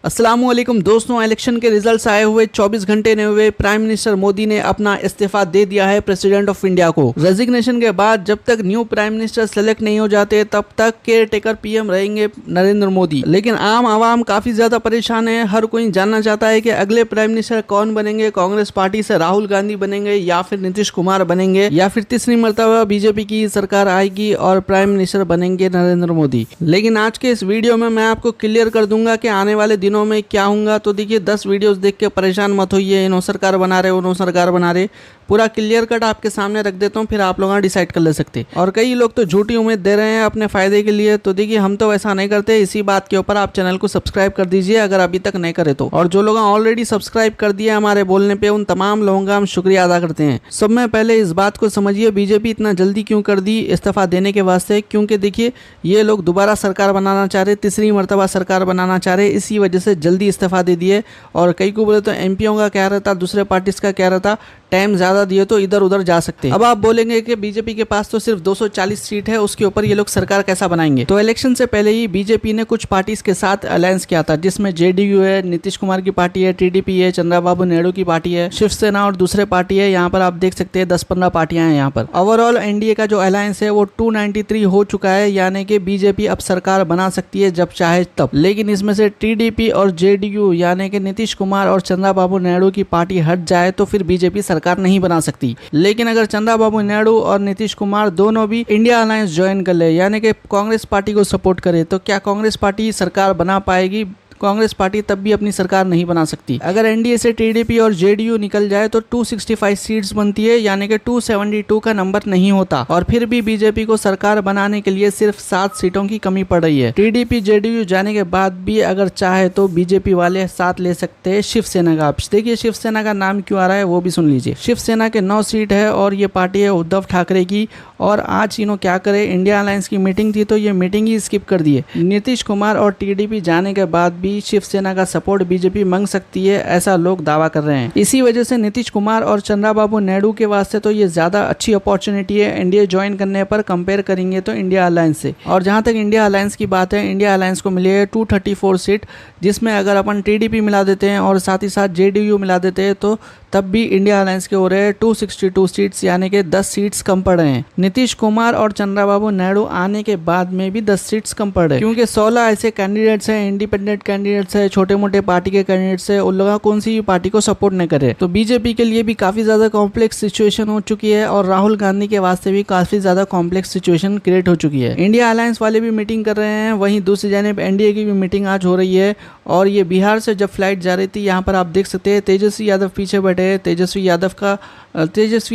अस्सलामुअलैकुम दोस्तों, इलेक्शन के रिजल्ट्स आए हुए 24 घंटे नहीं हुए, प्राइम मिनिस्टर मोदी ने अपना इस्तीफा दे दिया है प्रेसिडेंट ऑफ इंडिया को। रेजिग्नेशन के बाद जब तक न्यू प्राइम मिनिस्टर सेलेक्ट नहीं हो जाते तब तक केयर टेकर पीएम रहेंगे नरेंद्र मोदी। लेकिन आम आवाम काफी ज्यादा परेशान है। हर कोई जानना चाहता है कि अगले प्राइम मिनिस्टर कौन बनेंगे। कांग्रेस पार्टी से राहुल गांधी बनेंगे या फिर नीतीश कुमार बनेंगे या फिर तीसरी मर्तबा बीजेपी की सरकार आएगी और प्राइम मिनिस्टर बनेंगे नरेंद्र मोदी। लेकिन आज के इस वीडियो में मैं आपको क्लियर कर दूंगा कि आने वाले दिनों में क्या होगा। तो देखिए 10 वीडियोस देख के परेशान मत होइए, इन्हों सरकार बना रहे उन्हों सरकार बना रहे, पूरा क्लियर कट आपके सामने रख देता हूँ, फिर आप लोग डिसाइड कर ले सकते। और कई लोग तो झूठी उम्मीद दे रहे हैं अपने फायदे के लिए। तो देखिए हम तो ऐसा नहीं करते। इसी बात के ऊपर आप चैनल को सब्सक्राइब कर दीजिए अगर अभी तक नहीं करे तो। और जो लोग ऑलरेडी सब्सक्राइब कर दिए हमारे बोलने पे, उन तमाम लोगों का हम शुक्रिया अदा करते हैं। सब में पहले इस बात को समझिए, बीजेपी इतना जल्दी क्यों कर दी इस्तीफा देने के वास्ते। क्योंकि देखिए ये लोग दोबारा सरकार बनाना चाह रहे, तीसरी मर्तबा सरकार बनाना चाह रहे, इसी वजह से जल्दी इस्तीफा दे दिए। और कई को बोले तो एमपीओ का क्या रहता, दूसरे पार्टीज का क्या रहता, टाइम ज्यादा दिए तो इधर उधर जा सकते हैं। अब आप बोलेंगे कि बीजेपी के पास तो सिर्फ 240 सीट है, उसके ऊपर ये लोग सरकार कैसा बनाएंगे। तो इलेक्शन से पहले ही बीजेपी ने कुछ पार्टीज के साथ अलायंस किया था, जिसमें जेडीयू है, नीतीश कुमार की पार्टी है, टीडीपी है, चंद्रबाबू नायडू की पार्टी है, शिवसेना और दूसरे पार्टी है। यहाँ पर आप देख सकते हैं 10-15 पार्टियां हैं यहाँ पर। ओवरऑल एनडीए का जो अलायंस है वो 293 हो चुका है, यानी कि बीजेपी अब सरकार बना सकती है जब चाहे तब। लेकिन इसमें से टीडीपी और जेडीयू यानी कि नीतीश कुमार और चंद्रबाबू नायडू की पार्टी हट जाए तो फिर बीजेपी सरकार नहीं बना सकती। लेकिन अगर चंद्रबाबू नायडू और नीतीश कुमार दोनों भी इंडिया अलायंस ज्वाइन कर ले, यानी कि कांग्रेस पार्टी को सपोर्ट करे, तो क्या कांग्रेस पार्टी सरकार बना पाएगी? कांग्रेस पार्टी तब भी अपनी सरकार नहीं बना सकती। अगर एनडीए से टीडीपी और जेडीयू निकल जाए तो 265 सीट्स बनती है, यानी कि 272 का नंबर नहीं होता। और फिर भी बीजेपी को सरकार बनाने के लिए सिर्फ 7 सीटों की कमी पड़ रही है। टीडीपी जेडीयू जाने के बाद भी अगर चाहे तो बीजेपी वाले साथ ले सकते हैं शिवसेना का। देखिए शिवसेना का नाम क्यों आ रहा है वो भी सुन लीजिए। शिवसेना के 9 सीट है और ये पार्टी है उद्धव ठाकरे की। और आज इन्हों क्या करे, इंडिया अलायंस की मीटिंग थी तो ये मीटिंग ही स्किप कर दिए। नीतीश कुमार और टीडीपी जाने के बाद भी शिवसेना का सपोर्ट बीजेपी मांग सकती है, ऐसा लोग दावा कर रहे हैं। इसी वजह से नीतीश कुमार और चंद्रबाबू नायडू के वास्ते तो ये ज्यादा अच्छी अपॉर्चुनिटी है एनडीए ज्वाइन करने पर, कंपेयर करेंगे तो इंडिया अलायंस से। और जहां तक इंडिया अलायंस की बात है, इंडिया अलायंस को मिली है 234 सीट, जिसमें अगर अपन टीडीपी मिला देते हैं और साथ ही साथ जेडीयू मिला देते हैं तो तब भी इंडिया अलायंस के हो रहे हैं 262 सीट्स, यानी कि 10 सीट्स कम पड़ रहे हैं। नीतीश कुमार और चंद्रबाबू नायडू आने के बाद में भी 10 सीट्स कम पड़ रहे हैं, क्योंकि 16 ऐसे कैंडिडेट्स हैं, इंडिपेंडेंट कैंडिडेट्स है, छोटे मोटे पार्टी के कैंडिडेट्स है, उन लोग कौन सी पार्टी को सपोर्ट नहीं करे। तो बीजेपी के लिए भी काफी ज्यादा कॉम्प्लेक्स सिचुएशन हो चुकी है और राहुल गांधी के वास्ते भी काफी ज्यादा कॉम्प्लेक्स सिचुएशन क्रिएट हो चुकी है। इंडिया अलायंस वाले भी मीटिंग कर रहे हैं, वहीं दूसरी जानिब एनडीए की भी मीटिंग आज हो रही है। और ये बिहार से जब फ्लाइट जा रही थी, यहाँ पर आप देख सकते हैं तेजस्वी यादव पीछे बैठे हैं। तेजस्वी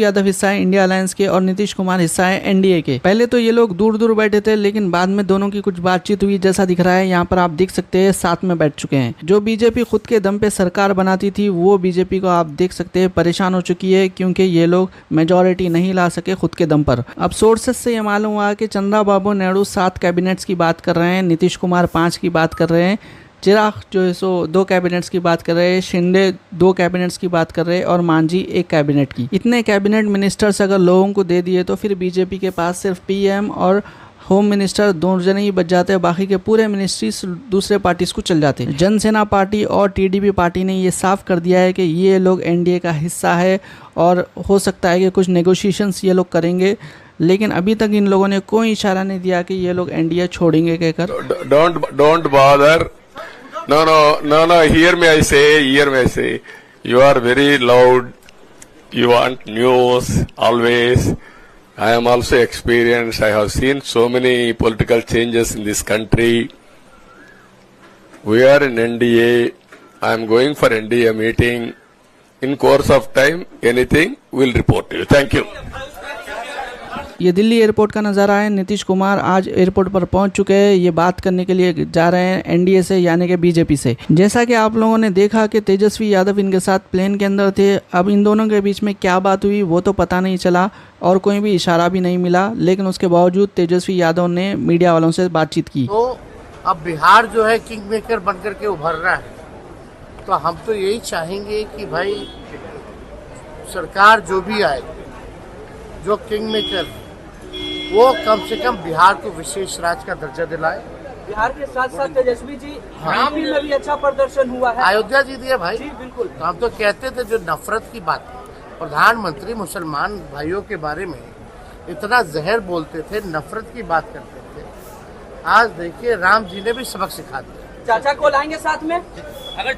यादव हिस्सा है इंडिया अलायंस के और नीतीश कुमार हिस्सा है एनडीए के। पहले तो ये लोग दूर दूर बैठे थे, लेकिन बाद में दोनों की कुछ बातचीत हुई, जैसा दिख रहा है यहाँ पर आप देख सकते हैं साथ में बैठ चुके हैं। जो बीजेपी खुद के दम पे सरकार बनाती थी वो बीजेपी को आप देख सकते हैं परेशान हो चुकी है, क्योंकि ये लोग मेजोरिटी नहीं ला सके खुद के दम पर। अब सोर्सेस से ये मालूम हुआ कि चंद्रबाबू नायडू 7 कैबिनेट्स की बात कर रहे हैं, नीतीश कुमार 5 की बात कर रहे हैं, चिराग जो है सो 2 कैबिनेट्स की बात कर रहे हैं, शिंदे 2 कैबिनेट्स की बात कर रहे हैं और मांझी 1 कैबिनेट की। इतने कैबिनेट मिनिस्टर्स अगर लोगों को दे दिए तो फिर बीजेपी के पास सिर्फ पीएम और होम मिनिस्टर 2 जने ही बच जाते हैं, बाकी के पूरे मिनिस्ट्रीज दूसरे पार्टीज को चल जाते हैं। जनसेना पार्टी और टीडीपी पार्टी ने ये साफ कर दिया है कि ये लोग एनडीए का हिस्सा है और हो सकता है कि कुछ नेगोशिएशंस ये लोग करेंगे। लेकिन अभी तक इन लोगों ने कोई इशारा नहीं दिया कि ये लोग एनडीए छोड़ेंगे कहकर। Don't bother. No. Hear me, I say. You are very loud. You want news always. I am also experienced. I have seen so many political changes in this country. We are in NDA. I am going for NDA meeting. In course of time, anything will report to you. Thank you. ये Delhi airport का नज़ारा है। नीतीश कुमार आज airport पर पहुंच चुके हैं, ये बात करने के लिए जा रहे हैं एनडीए से, यानी कि बीजेपी से। जैसा कि आप लोगों ने देखा कि तेजस्वी यादव इनके साथ प्लेन के अंदर थे। अब इन दोनों के बीच में क्या बात हुई वो तो पता नहीं चला और कोई भी इशारा भी नहीं मिला, लेकिन उसके बावजूद तेजस्वी यादव ने मीडिया वालों से बातचीत की। तो अब बिहार जो है किंग मेकर बन करके उभर रहा है, तो हम तो यही चाहेंगे कि भाई सरकार जो भी आए, जो किंग मेकर, वो कम से कम बिहार को विशेष राज्य का दर्जा दिलाए। बिहार के साथ साथ तेजस्वी जी यूपी में भी अच्छा प्रदर्शन हुआ है। अयोध्या जीत गए भाई। जी बिल्कुल। तो हम तो कहते थे जो नफरत की बात, प्रधानमंत्री मुसलमान भाइयों के बारे में इतना जहर बोलते थे, नफरत की बात करते थे, आज देखिए राम जी ने भी सबक सिखा दिया। चाचा को लाएंगे साथ में? अगर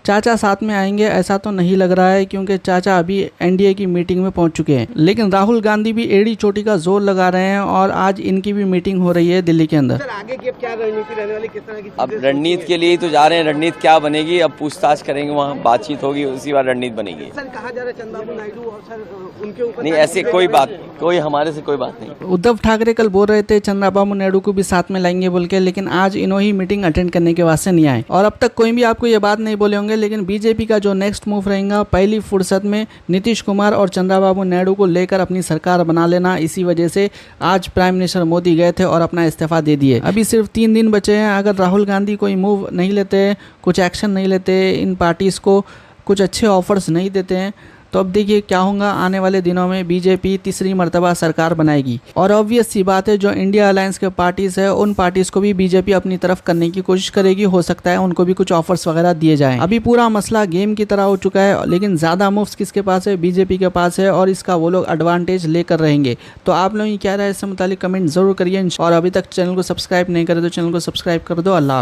चाचा साथ में आएंगे ऐसा तो नहीं लग रहा है, क्योंकि चाचा अभी एनडीए की मीटिंग में पहुंच चुके हैं। लेकिन राहुल गांधी भी एड़ी चोटी का जोर लगा रहे हैं और आज इनकी भी मीटिंग हो रही है दिल्ली के अंदर। सर आगे की अब क्या रणनीति रहने वाली, किस तरह की अब रणनीति के लिए तो जा रहे हैं, रणनीति क्या बनेगी अब पूछताछ करेंगे, वहाँ बातचीत होगी, उसी बार रणनीति बनेगी। सर कहा जा रहा है चंद्रबाबू नायडू और सर उनके ऊपर नहीं ऐसी कोई बात, कोई हमारे से कोई बात नहीं। उद्धव ठाकरे कल बोल रहे थे चंद्रबाबू नायडू को भी साथ में लाएंगे बोल के, लेकिन आज इन्हों ही मीटिंग अटेंड करने के वास्ते नहीं आए। और अब तक कोई भी आपको ये बात नहीं बोले होंगे, लेकिन बीजेपी का जो नेक्स्ट मूव रहेगा, पहली फुर्सत में नीतीश कुमार और चंद्रबाबू नायडू को लेकर अपनी सरकार बना लेना। इसी वजह से आज प्राइम मिनिस्टर मोदी गए थे और अपना इस्तीफा दे दिए। अभी सिर्फ 3 दिन बचे हैं। अगर राहुल गांधी कोई मूव नहीं लेते, कुछ एक्शन नहीं लेते, इन पार्टीज को कुछ अच्छे ऑफर्स नहीं देते हैं, तो अब देखिए क्या होगा। आने वाले दिनों में बीजेपी तीसरी मर्तबा सरकार बनाएगी और ऑब्वियस सी बात है, जो इंडिया अलायंस के पार्टीज है उन पार्टीज को भी बीजेपी अपनी तरफ करने की कोशिश करेगी। हो सकता है उनको भी कुछ ऑफर्स वगैरह दिए जाएं। अभी पूरा मसला गेम की तरह हो चुका है, लेकिन ज़्यादा मूव्स किसके पास है? बीजेपी के पास है और इसका वो लोग एडवांटेज लेकर रहेंगे। तो आप लोग क्या राय है इससे मुतालिक कमेंट जरूर करिए और अभी तक चैनल को सब्सक्राइब नहीं करे तो चैनल को सब्सक्राइब कर दो। अल्लाह।